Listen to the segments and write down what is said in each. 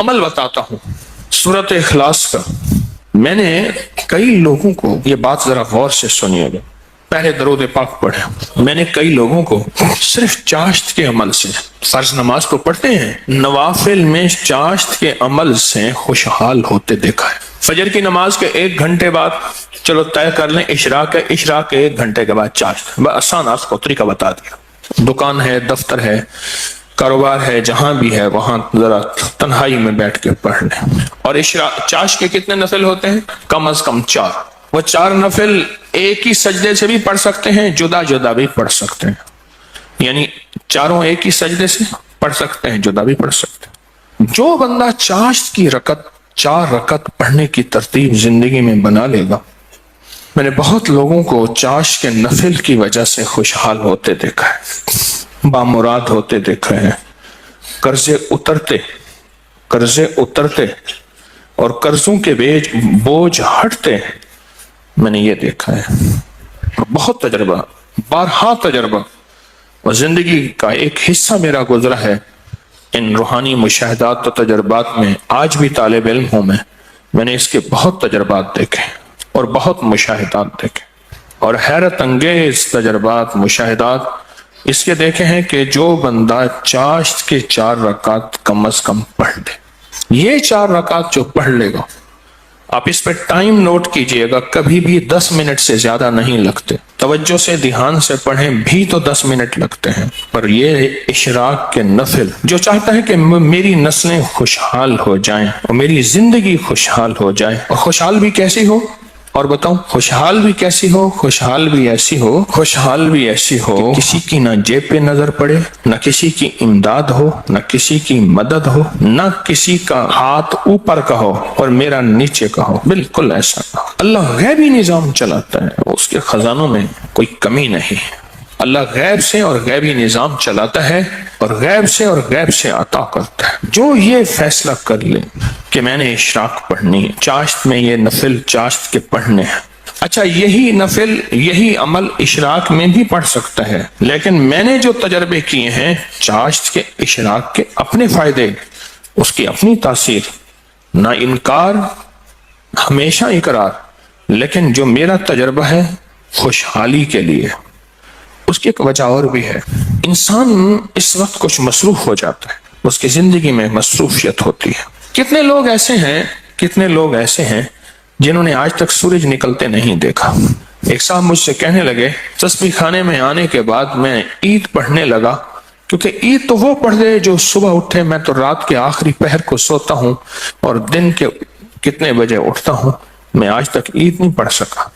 عمل بتاتا ہوں سورۃ اخلاص کا. میں نے کئی لوگوں کو، یہ بات ذرا غور سے سنیے گا، پہلے درود پاک پڑھے. میں نے کئی لوگوں کو صرف چاشت کے عمل سے، فرض نماز تو پڑھتے ہیں، نوافل میں چاشت کے عمل سے خوشحال ہوتے دیکھا ہے. فجر کی نماز کے 1 گھنٹے بعد چلو طے کر لیں اشراق ہے، اشراق کے 1 گھنٹے کے بعد چاشت. آسان آپ کو طریقہ بتا دیا. دکان ہے، دفتر ہے، کاروبار ہے، جہاں بھی ہے وہاں ذرا تنہائی میں بیٹھ کے پڑھ لیں. اور چاشت کے کتنے نفل ہوتے ہیں؟ کم از کم 4. وہ 4 نفل ایک ہی سجدے سے بھی پڑھ سکتے ہیں، جدا جدا بھی پڑھ سکتے ہیں. یعنی چاروں ایک ہی سجدے سے پڑھ سکتے ہیں، جدا بھی پڑھ سکتے ہیں. جو بندہ چاشت کی 4 رکعت پڑھنے کی ترتیب زندگی میں بنا لے گا، میں نے بہت لوگوں کو چاشت کے نفل کی وجہ سے خوشحال ہوتے دیکھا ہے، بامراد ہوتے دیکھا ہے، قرضے اترتے اور قرضوں کے بوجھ ہٹتے، میں نے یہ دیکھا ہے. بہت تجربہ، بارہا تجربہ، اور زندگی کا ایک حصہ میرا گزرا ہے ان روحانی مشاہدات و تجربات میں. آج بھی طالب علم ہوں میں نے اس کے بہت تجربات دیکھے اور بہت مشاہدات دیکھے، اور حیرت انگیز تجربات، مشاہدات اس کے دیکھے ہیں کہ جو بندہ چاشت کے 4 رکعت کم از کم پڑھ لے، یہ 4 رکعت جو پڑھ لے گا، آپ اس پہ ٹائم نوٹ کیجئے گا، کبھی بھی 10 منٹ سے زیادہ نہیں لگتے. توجہ سے دھیان سے پڑھیں بھی تو 10 منٹ لگتے ہیں. پر یہ اشراق کے نفل جو چاہتا ہے کہ میری نسلیں خوشحال ہو جائیں اور میری زندگی خوشحال ہو جائے، اور خوشحال بھی کیسی ہو، اور بتاؤں خوشحال بھی کیسی ہو، خوشحال بھی ایسی ہو کہ کسی کی نہ جیب پہ نظر پڑے، نہ کسی کی امداد ہو، نہ کسی کی مدد ہو، نہ کسی کا ہاتھ اوپر کا ہو اور میرا نیچے کا ہو. بالکل ایسا نہ ہو. اللہ غیبی نظام چلاتا ہے، اس کے خزانوں میں کوئی کمی نہیں ہے. اللہ غیب سے اور غیبی نظام چلاتا ہے اور غیب سے عطا کرتا ہے. جو یہ فیصلہ کر لے کہ میں نے اشراق پڑھنی ہے، چاشت میں یہ نفل چاشت کے پڑھنے ہیں. اچھا، یہی نفل، یہی عمل اشراق میں بھی پڑھ سکتا ہے، لیکن میں نے جو تجربے کیے ہیں چاشت کے، اشراق کے اپنے فائدے، اس کی اپنی تاثیر، نہ انکار ہمیشہ اقرار، لیکن جو میرا تجربہ ہے خوشحالی کے لیے. اس کی ایک وجہ اور بھی ہے. انسان اس وقت کچھ مصروف ہو جاتا ہے، اس کی زندگی میں مصروفیت ہوتی ہے. کتنے لوگ ایسے ہیں جنہوں نے آج تک سورج نکلتے نہیں دیکھا. ایک صاحب مجھ سے کہنے لگے تسبیح خانے میں آنے کے بعد میں عید پڑھنے لگا، کیونکہ عید تو وہ پڑھ دے جو صبح اٹھے، میں تو رات کے آخری پہر کو سوتا ہوں اور دن کے کتنے بجے اٹھتا ہوں، میں آج تک عید نہیں پڑھ سکا.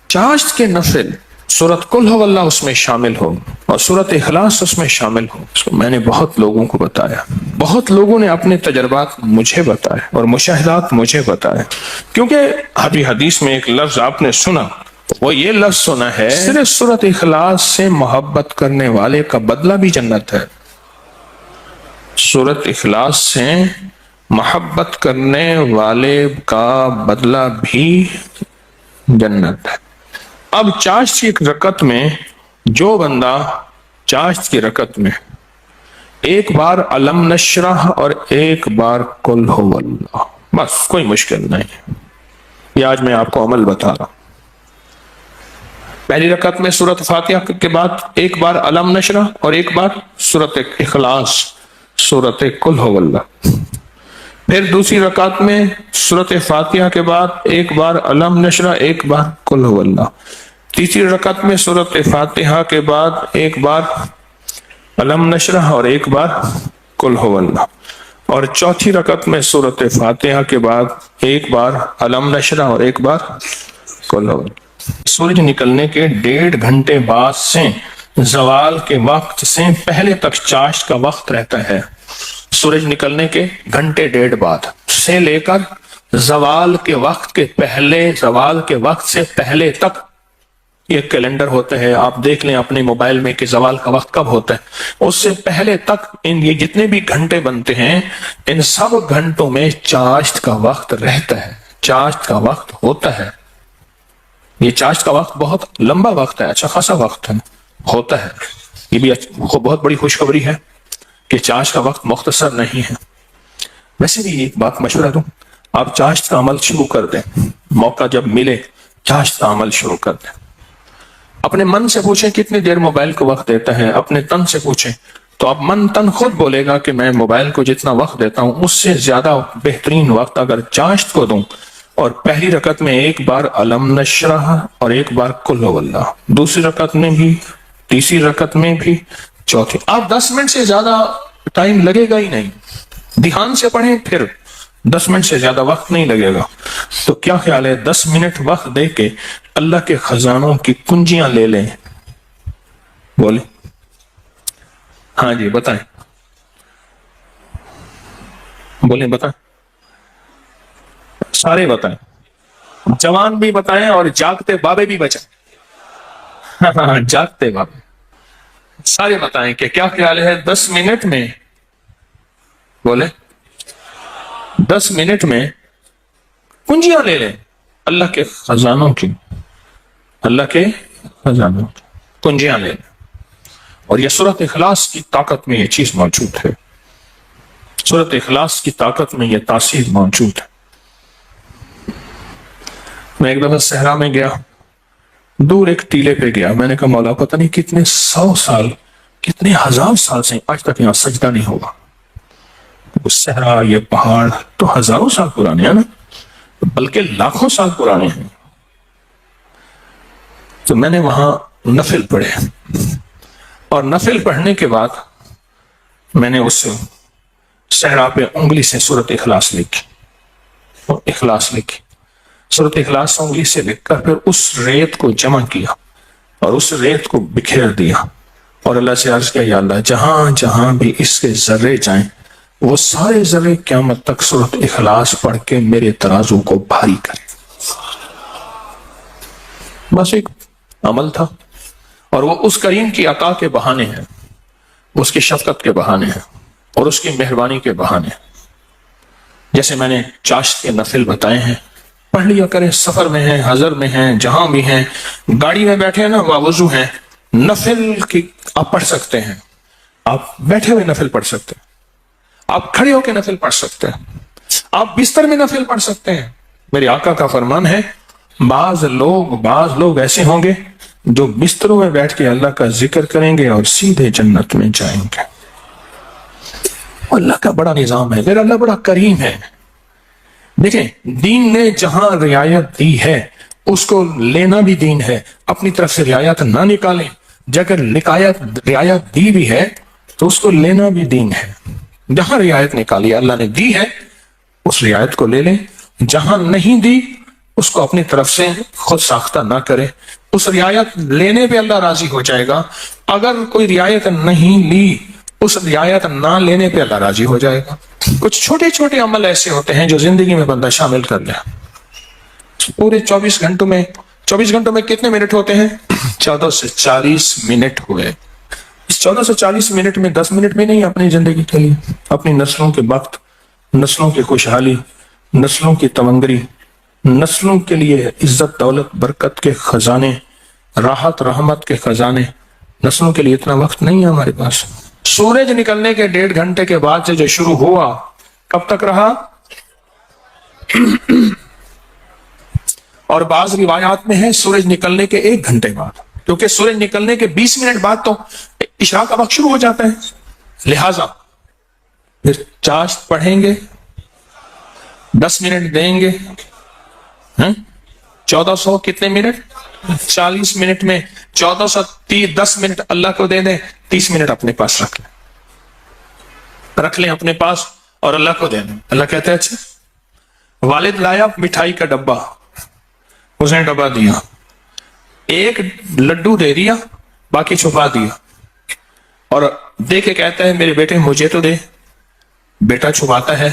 چاشت کے نفل سورۃ قل ہو اللہ اس میں شامل ہو اور سورۃ اخلاص اس میں شامل ہو. اس کو میں نے بہت لوگوں کو بتایا، بہت لوگوں نے اپنے تجربات مجھے بتائے اور مشاہدات مجھے بتائے. کیونکہ ابھی حدیث میں ایک لفظ آپ نے سنا، وہ یہ لفظ سنا ہے صرف سورۃ اخلاص سے محبت کرنے والے کا بدلہ بھی جنت ہے. سورۃ اخلاص سے محبت کرنے والے کا بدلہ بھی جنت ہے. اب چاشت کی رکعت میں جو بندہ چاشت کی رکعت میں ایک بار علم نشرح اور ایک بار قل ہو اللہ، بس کوئی مشکل نہیں. یہ آج میں آپ کو عمل بتا رہا ہوں. پہلی رکعت میں سورۃ فاتحہ کے بعد ایک بار علم نشرح اور ایک بار سورۃ اخلاص، سورۃ قل ہو اللہ. پھر دوسری رکعت میں سورۃ فاتحہ کے بعد ایک بار علم نشرح، ایک بار قل ہو اللہ. تیسری رکعت میں سورۃ فاتحہ کے بعد ایک بار علم نشرح اور ایک بار قل ہو اللہ. اور چوتھی رکعت میں سورۃ فاتحہ کے بعد ایک بار علم نشرح اور ایک بار قل ہو اللہ. سورج نکلنے کے 1.5 گھنٹے بعد سے زوال کے وقت سے پہلے تک چاشت کا وقت رہتا ہے. سورج نکلنے کے 1.5 گھنٹے بعد سے لے کر زوال کے وقت سے پہلے تک یہ کیلنڈر ہوتا ہے، آپ دیکھ لیں اپنے موبائل میں کہ زوال کا وقت کب ہوتا ہے. اس سے پہلے تک یہ جتنے بھی گھنٹے بنتے ہیں ان سب گھنٹوں میں چاشت کا وقت رہتا ہے، چاشت کا وقت ہوتا ہے. یہ چاشت کا وقت بہت لمبا وقت ہے، اچھا خاصا وقت ہوتا ہے. یہ بھی بہت بڑی خوشخبری ہے کہ چاشت کا وقت مختصر نہیں ہے. ویسے بھی ایک بات مشورہ دوں، آپ چاشت کا عمل شروع کر دیں، موقع جب ملے چاشت کا عمل شروع کر دیں۔ اپنے من سے پوچھیں کتنی دیر موبائل کو وقت دیتا ہے، اپنے تن سے پوچھیں تو اب من تن خود بولے گا کہ میں موبائل کو جتنا وقت دیتا ہوں اس سے زیادہ بہترین وقت اگر چاشت کو دوں، اور پہلی رکعت میں ایک بار علم نشرح اور ایک بار قل هو اللہ، دوسری رکعت میں بھی، تیسری رکعت میں بھی، چوتھی، آپ 10 منٹ سے زیادہ ٹائم لگے گا ہی نہیں، دھیان سے پڑھیں، پھر 10 منٹ سے زیادہ وقت نہیں لگے گا۔ تو کیا خیال ہے 10 منٹ وقت دے کے اللہ کے خزانوں کی کنجیاں لے لیں؟ بولیں، ہاں جی بتائیں، بولیں بتائیں، سارے بتائیں، جوان بھی بتائیں اور جاگتے بابے بھی بچائیں، ہاں جاگتے بابے سارے بتائیں کہ کیا خیال ہے 10 منٹ میں، بولیں 10 منٹ میں کنجیاں لے لیں اللہ کے خزانوں کی، اللہ کے خزانوں کی کنجیاں لے لیں۔ اور یہ سورۃ اخلاص کی طاقت میں یہ چیز موجود ہے، سورۃ اخلاص کی طاقت میں یہ تاثیر موجود ہے۔ میں ایک دفعہ صحرا میں گیا، دور ایک ٹیلے پہ گیا، میں نے کہا مولا پتہ نہیں کتنے 100 سال کتنے 1000 سال سے آج تک یہاں سجدہ نہیں ہوگا۔ وہ صحرا، یہ پہاڑ تو ہزاروں سال پرانے ہیں نا، بلکہ لاکھوں سال پرانے ہیں۔ تو میں نے وہاں نفل پڑھے، اور نفل پڑھنے کے بعد میں نے اس صحرا پہ انگلی سے سورۃ اخلاص لکھی، اخلاص لکھی، سورۃ اخلاص انگلی سے لکھ کر پھر اس ریت کو جمع کیا اور اس ریت کو بکھیر دیا، اور اللہ سے عرض کیا یا اللہ جہاں جہاں بھی اس کے ذرے جائیں وہ سارے ذرے قیامت تک سورۃ اخلاص پڑھ کے میرے ترازو کو بھاری کریں۔ بس ایک عمل تھا، اور وہ اس کریم کی عطا کے بہانے ہیں، اس کی شفقت کے بہانے ہیں، اور اس کی مہربانی کے بہانے ہیں۔ جیسے میں نے چاشت کے نفل بتائے ہیں، پڑھ لیا کریں، سفر میں ہیں، حضر میں ہیں، جہاں بھی ہیں، گاڑی میں بیٹھے ہیں نا، وضو ہیں، نفل کی آپ پڑھ سکتے ہیں، آپ بیٹھے ہوئے نفل پڑھ سکتے ہیں، آپ کھڑے ہو کے نفل پڑھ سکتے ہیں، آپ بستر میں نفل پڑھ سکتے ہیں۔ میرے آقا کا فرمان ہے بعض لوگ ایسے ہوں گے جو بستروں میں بیٹھ کے اللہ کا ذکر کریں گے اور سیدھے جنت میں جائیں گے۔ اللہ کا بڑا نظام ہے، میرا اللہ بڑا کریم ہے۔ دیکھیں دین نے جہاں رعایت دی ہے اس کو لینا بھی دین ہے، اپنی طرف سے رعایت نہ نکالیں، اگر رعایت دی بھی ہے تو اس کو لینا بھی دین ہے۔ جہاں رعایت نکالی اللہ نے دی ہے اس رعایت کو لے لیں، جہاں نہیں دی اس کو اپنی طرف سے خود ساختہ نہ کرے، اس رعایت لینے پہ اللہ راضی ہو جائے گا۔ اگر کوئی رعایت نہیں لی اس رعایت نہ لینے پہ اللہ راضی ہو جائے گا۔ کچھ چھوٹے چھوٹے عمل ایسے ہوتے ہیں جو زندگی میں بندہ شامل کر لے۔ پورے 24 گھنٹوں میں کتنے منٹ ہوتے ہیں؟ 14 سے 40 منٹ ہوئے۔ اس 14 سے 40 منٹ میں 10 منٹ میں نہیں، اپنی زندگی کے لیے، اپنی نسلوں کے وقت، نسلوں کی خوشحالی، نسلوں کی تمنگری، نسلوں کے لیے عزت دولت برکت کے خزانے، راحت رحمت کے خزانے، نسلوں کے لیے اتنا وقت نہیں ہے ہمارے پاس۔ سورج نکلنے کے 1.5 گھنٹے کے بعد سے جو شروع ہوا کب تک رہا؟ اور بعض روایات میں ہے سورج نکلنے کے 1 گھنٹے بعد، کیونکہ سورج نکلنے کے 20 منٹ بعد تو عشاء کا وقت شروع ہو جاتا ہے، لہذا پھر چاشت پڑھیں گے، 10 منٹ دیں گے، 1400 کتنے منٹ؟ 40 منٹ میں 10 منٹ اللہ کو دے دیں، 30 منٹ اپنے پاس رکھ لیں اپنے پاس اور اللہ کو دے دیں۔ اللہ کہتے ہیں اچھا والد لایا مٹھائی کا ڈبہ، اس نے ڈبہ دیا، ایک لڈو دے دیا، باقی چھپا دیا، اور دے کے کہتا ہے میرے بیٹے مجھے تو دے۔ بیٹا چھپاتا ہے،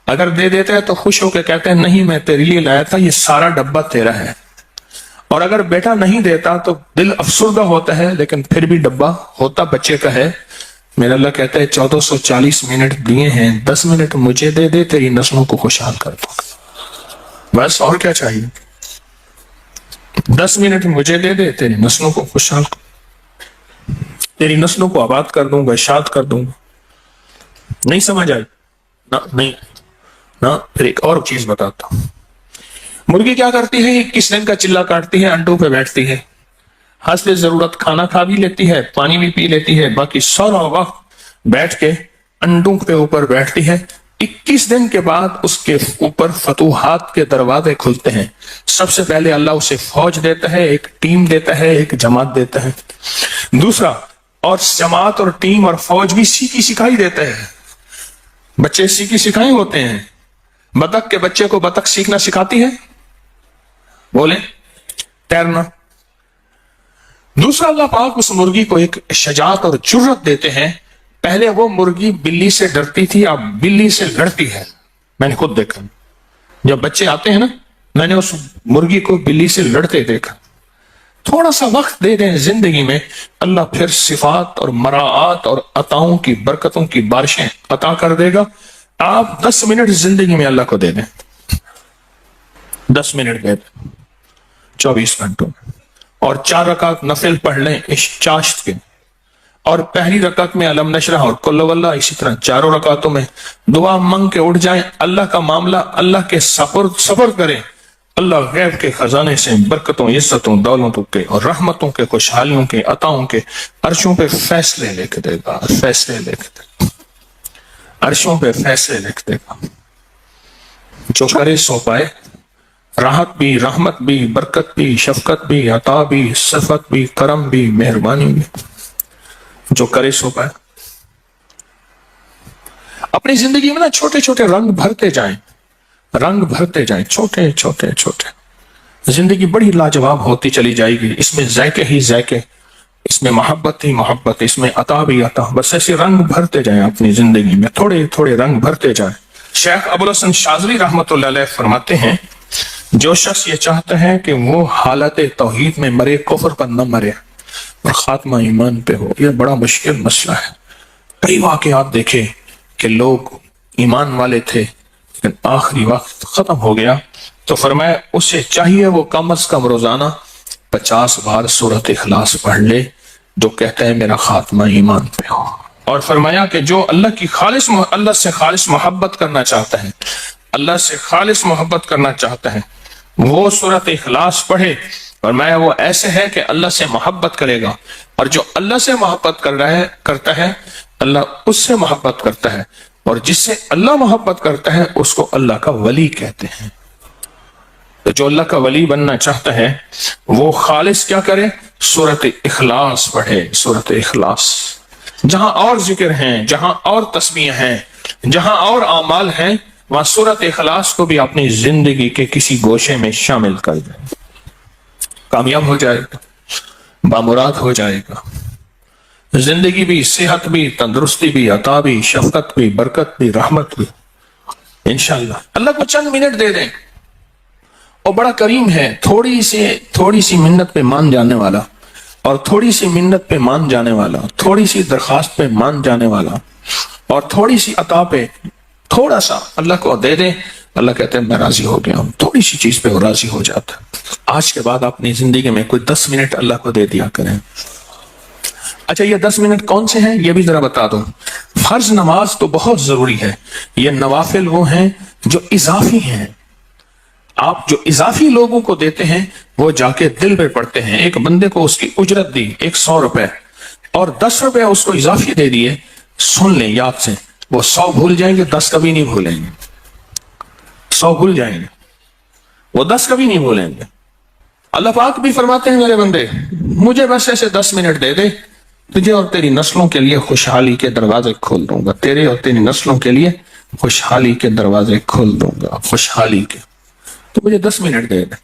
اگر دے دیتا ہے تو خوش ہو کے کہتے ہیں نہیں میں تیرے لیے لایا تھا، یہ سارا ڈبہ تیرا ہے۔ اور اگر بیٹا نہیں دیتا تو دل افسردہ ہوتا ہے، لیکن پھر بھی ڈبہ ہوتا بچے کا ہے۔ میرا اللہ کہتا ہے 1440 منٹ دیے ہیں، 10 منٹ مجھے دے دے، تیری نسلوں کو خوشحال کر دوں، بس اور کیا چاہیے؟ 10 منٹ مجھے دے دے، تیری نسلوں کو خوشحال تیری نسلوں کو آباد کر دوں گا، اشاد کر دوں گا۔ نہیں سمجھ آئی؟ نہیں نا، پھر ایک اور چیز بتاتا ہوں. مرغی کیا کرتی ہے؟ 21 دن کا چلا کاٹتی ہے، انڈوں پہ بیٹھتی ہے، حسب ضرورت کھانا کھا بھی لیتی ہے، پانی بھی پی لیتی ہے، باقی سارا وقت بیٹھ کے انڈوں کے اوپر بیٹھتی ہے. 21 دن کے بعد اس کے اوپر فتوحات کے دروازے کھلتے ہیں. سب سے پہلے اللہ اسے فوج دیتا ہے، ایک ٹیم دیتا ہے، ایک جماعت دیتا ہے. دوسرا، اور جماعت اور ٹیم اور فوج بھی سیکھی سکھائی دیتا ہے. بچے سیکھی سکھائی ہوتے ہیں. بطخ کے بچے کو بطخ سیکھنا سکھاتی ہے، بولیں تیرنا. دوسرا، اللہ پاک اس مرغی کو ایک شجاعت اور جرت دیتے ہیں. پہلے وہ مرغی بلی سے ڈرتی تھی، اب بلی سے لڑتی ہے. میں نے خود دیکھا، جب بچے آتے ہیں نا، میں نے اس مرغی کو بلی سے لڑتے دیکھا. تھوڑا سا وقت دے دیں زندگی میں، اللہ پھر صفات اور مراعات اور عطاؤں کی برکتوں کی بارشیں عطا کر دے گا. آپ 10 منٹ زندگی میں اللہ کو دے دیں، 10 منٹ دے دیں 24 گھنٹوں میں، اور 4 رکعت نفل پڑھ لیں اس چاشت کے، اور پہلی رکعت میں علم نشرح اور قل واللہ، اسی طرح 4 رکعتوں میں دعا مانگ کے اٹھ جائیں. اللہ کا معاملہ اللہ کے سفر کریں. اللہ غیب کے خزانے سے برکتوں، عزتوں، دولتوں کے اور رحمتوں کے، خوشحالیوں کے، عطاؤں کے عرشوں پہ فیصلے لے کے دے گا، فیصلے لے کے دے گا، عرشوں پہ فیصلے لے کے دے گا. جو کرے سو پائے، راحت بھی، رحمت بھی، برکت بھی، شفقت بھی، عطا بھی، صفت بھی، کرم بھی، مہربانی بھی. جو کرے سو پائے. اپنی زندگی میں نا چھوٹے چھوٹے رنگ بھرتے جائیں، رنگ بھرتے جائیں، چھوٹے چھوٹے چھوٹے. زندگی بڑی لاجواب ہوتی چلی جائے گی. اس میں ذائقے ہی ذائقے، اس میں محبت ہی محبت، اس میں عطا بھی عطا. بس ایسے رنگ بھرتے جائیں اپنی زندگی میں، تھوڑے تھوڑے رنگ بھرتے جائیں. شیخ ابو الحسن شاذلی رحمۃ اللہ علیہ فرماتے ہیں، جو شخص یہ چاہتا ہے کہ وہ حالت توحید میں مرے، کفر پر نہ مرے اور خاتمہ ایمان پہ ہو، یہ بڑا مشکل مسئلہ ہے. کئی واقعات دیکھے کہ لوگ ایمان والے تھے لیکن آخری وقت ختم ہو گیا، تو فرمایا اسے چاہیے وہ کم از کم روزانہ 50 بار سورۃ اخلاص پڑھ لے، جو کہتا ہے میرا خاتمہ ایمان پہ ہو. اور فرمایا کہ جو اللہ سے خالص محبت کرنا چاہتا ہے، اللہ سے خالص محبت کرنا چاہتا ہے، وہ سورۃ اخلاص پڑھے. فرمایا وہ ایسے ہے کہ اللہ سے محبت کرے گا، اور جو اللہ سے محبت کرتا ہے اللہ اس سے محبت کرتا ہے، اور جس سے اللہ محبت کرتا ہے اس کو اللہ کا ولی کہتے ہیں. تو جو اللہ کا ولی بننا چاہتا ہے وہ خالص کیا کرے؟ سورۃ اخلاص پڑھے. سورۃ اخلاص، جہاں اور ذکر ہیں، جہاں اور تسبیح ہیں، جہاں اور اعمال ہیں، وہاں سورۃ اخلاص کو بھی اپنی زندگی کے کسی گوشے میں شامل کر دیں. کامیاب ہو جائے گا، بامراد ہو جائے گا. زندگی بھی، صحت بھی، تندرستی بھی، عطا بھی، شفقت بھی، برکت بھی، رحمت بھی انشاءاللہ. اللہ کو چند منٹ دے دیں، اور بڑا کریم ہے. تھوڑی سی منت پہ مان جانے والا، اور تھوڑی سی منت پہ مان جانے والا، تھوڑی سی درخواست پہ مان جانے والا، اور تھوڑی سی عطا پہ تھوڑا سا اللہ کو دے دیں، اللہ کہتے ہیں میں راضی ہو گیا ہوں. تھوڑی سی چیز پہ وہ راضی ہو جاتا ہے. آج کے بعد اپنی زندگی میں کوئی 10 منٹ اللہ کو دے دیا کریں. اچھا، یہ 10 منٹ کون سے ہیں یہ بھی ذرا بتا دوں. فرض نماز تو بہت ضروری ہے، یہ نوافل وہ ہیں جو اضافی ہیں. آپ جو اضافی لوگوں کو دیتے ہیں وہ جا کے دل پہ پڑتے ہیں. ایک بندے کو اس کی اجرت دی 100 روپے، اور 10 روپے اس کو اضافی دے دیے. سن لیں یاد سے، وہ 100 بھول جائیں گے، 10 کبھی نہیں بھولیں گے. 100 بھول جائیں گے، وہ 10 کبھی نہیں بھولیں گے. اللہ پاک بھی فرماتے ہیں میرے بندے مجھے بس ایسے 10 منٹ دے دے، تجھے اور تیری نسلوں کے لیے خوشحالی کے دروازے کھول دوں گا. تیرے اور تیری نسلوں کے لیے خوشحالی کے دروازے کھول دوں گا، خوشحالی کے. تو مجھے 10 منٹ دے دے.